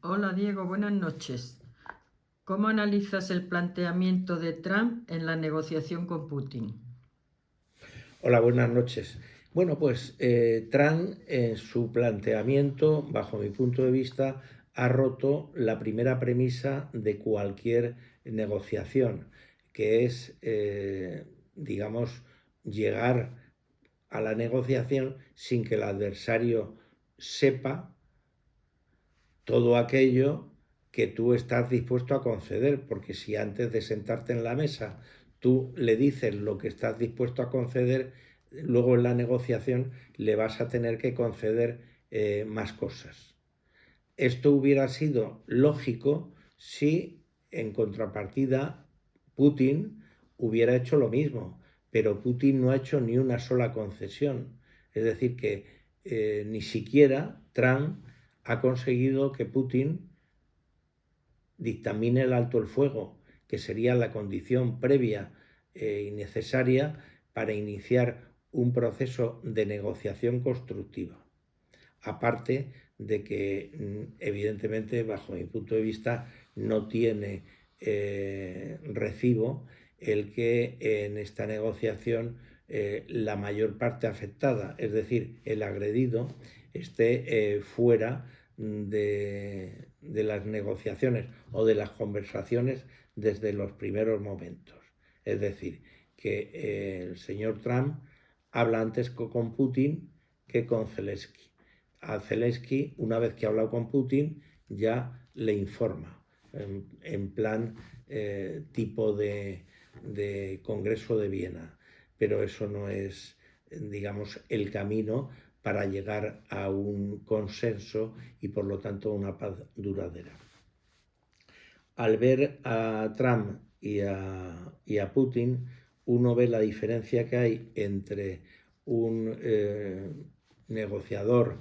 Hola Diego, buenas noches. ¿Cómo analizas el planteamiento de Trump en la negociación con Putin? Hola, buenas noches. Bueno, pues Trump en su planteamiento, bajo mi punto de vista, ha roto la primera premisa de cualquier negociación, que es, digamos, llegar a la negociación sin que el adversario sepa todo aquello que tú estás dispuesto a conceder, porque si antes de sentarte en la mesa tú le dices lo que estás dispuesto a conceder, luego en la negociación le vas a tener que conceder más cosas. Esto hubiera sido lógico si en contrapartida Putin hubiera hecho lo mismo, pero Putin no ha hecho ni una sola concesión. Es decir, que ni siquiera Trump ha conseguido que Putin dictamine el alto el fuego, que sería la condición previa y necesaria para iniciar un proceso de negociación constructiva. Aparte de que, evidentemente, bajo mi punto de vista, no tiene recibo el que en esta negociación la mayor parte afectada, es decir, el agredido, esté fuera de las negociaciones o de las conversaciones desde los primeros momentos. Es decir, que el señor Trump habla antes con Putin que con Zelensky. A Zelensky, una vez que ha hablado con Putin, ya le informa, en plan tipo de Congreso de Viena. Pero eso no es, digamos, el camino para llegar a un consenso y por lo tanto a una paz duradera. Al ver a Trump y a Putin, uno ve la diferencia que hay entre un negociador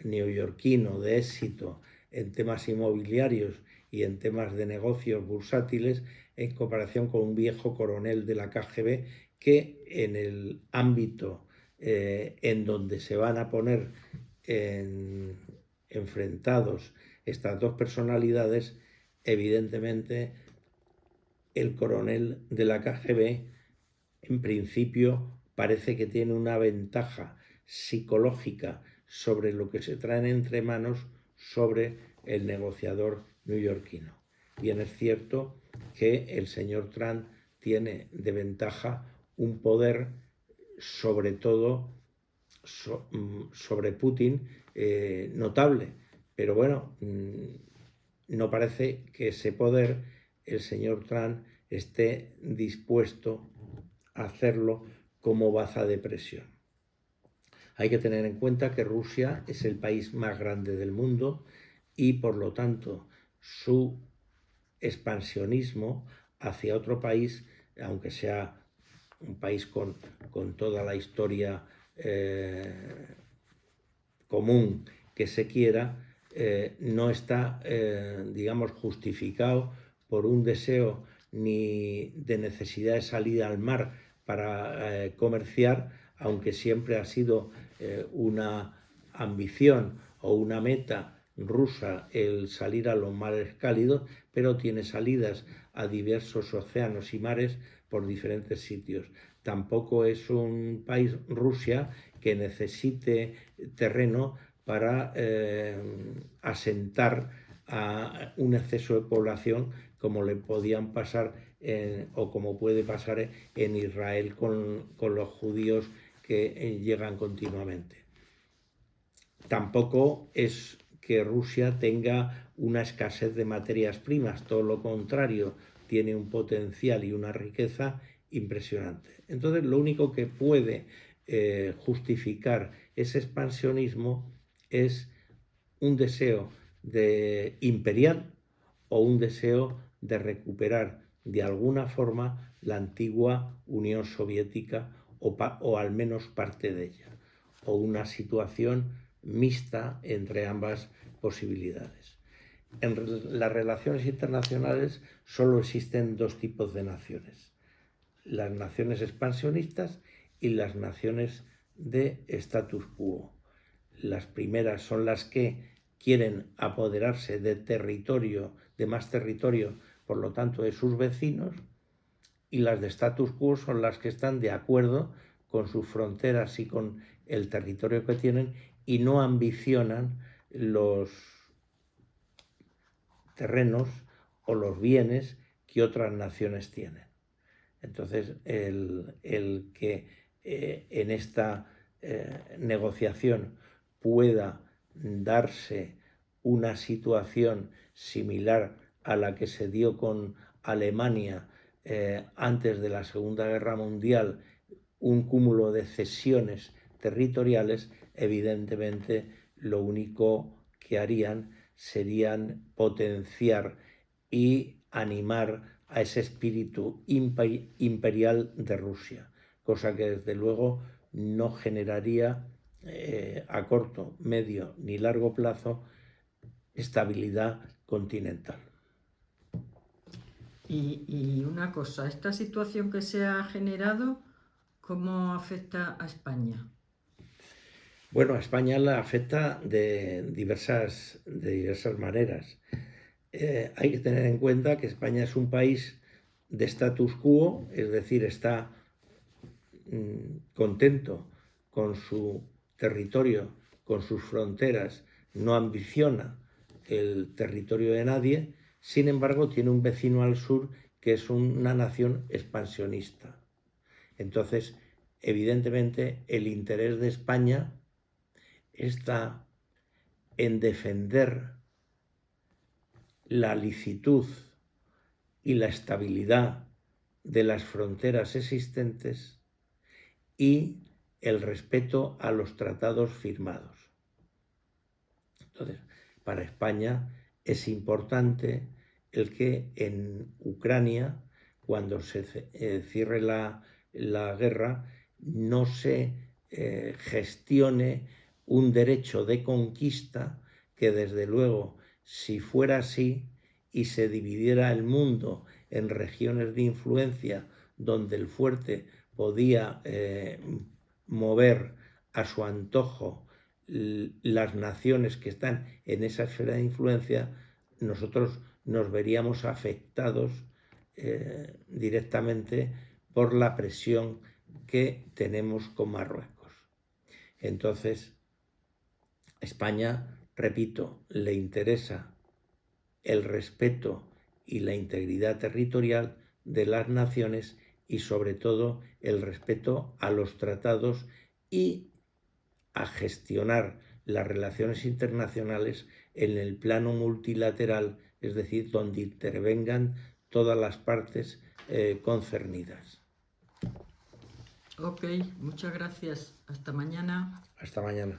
neoyorquino de éxito en temas inmobiliarios y en temas de negocios bursátiles en comparación con un viejo coronel de la KGB que en el ámbito en donde se van a poner enfrentados estas dos personalidades, evidentemente el coronel de la KGB en principio parece que tiene una ventaja psicológica sobre lo que se traen entre manos sobre el negociador neoyorquino. Bien es cierto que el señor Trump tiene de ventaja un poder, sobre todo sobre Putin, notable, pero bueno, no parece que ese poder el señor Trump esté dispuesto a hacerlo como baza de presión. Hay que tener en cuenta que Rusia es el país más grande del mundo y por lo tanto su expansionismo hacia otro país, aunque sea un país con toda la historia común que se quiera, no está, digamos, justificado por un deseo ni de necesidad de salida al mar para comerciar, aunque siempre ha sido una ambición o una meta rusa el salir a los mares cálidos, pero tiene salidas a diversos océanos y mares por diferentes sitios. Tampoco es un país, Rusia, que necesite terreno para asentar a un exceso de población como le podían pasar o como puede pasar en Israel con los judíos que llegan continuamente. Tampoco es que Rusia tenga una escasez de materias primas, todo lo contrario, tiene un potencial y una riqueza impresionante. Entonces, lo único que puede justificar ese expansionismo es un deseo de imperial o un deseo de recuperar de alguna forma la antigua Unión Soviética o al menos parte de ella, o una situación mixta entre ambas posibilidades. En las relaciones internacionales solo existen dos tipos de naciones: las naciones expansionistas y las naciones de status quo. Las primeras son las que quieren apoderarse de territorio, de más territorio, por lo tanto de sus vecinos, y las de status quo son las que están de acuerdo con sus fronteras y con el territorio que tienen y no ambicionan los terrenos o los bienes que otras naciones tienen. Entonces, el que en esta negociación pueda darse una situación similar a la que se dio con Alemania antes de la Segunda Guerra Mundial, un cúmulo de cesiones territoriales, evidentemente lo único que harían serían potenciar y animar a ese espíritu imperial de Rusia, cosa que desde luego no generaría a corto, medio ni largo plazo estabilidad continental. Y una cosa, ¿esta situación que se ha generado, cómo afecta a España? Bueno, a España la afecta de diversas maneras. Hay que tener en cuenta que España es un país de status quo, es decir, está contento con su territorio, con sus fronteras, no ambiciona el territorio de nadie, sin embargo tiene un vecino al sur que es una nación expansionista. Entonces, evidentemente, el interés de España está en defender la licitud y la estabilidad de las fronteras existentes y el respeto a los tratados firmados. Entonces, para España es importante el que en Ucrania, cuando se cierre la guerra, no se gestione un derecho de conquista que, desde luego, si fuera así y se dividiera el mundo en regiones de influencia donde el fuerte podía mover a su antojo las naciones que están en esa esfera de influencia, nosotros nos veríamos afectados directamente por la presión que tenemos con Marruecos. Entonces, España, repito, le interesa el respeto y la integridad territorial de las naciones y sobre todo el respeto a los tratados y a gestionar las relaciones internacionales en el plano multilateral, es decir, donde intervengan todas las partes concernidas. Ok, muchas gracias. Hasta mañana. Hasta mañana.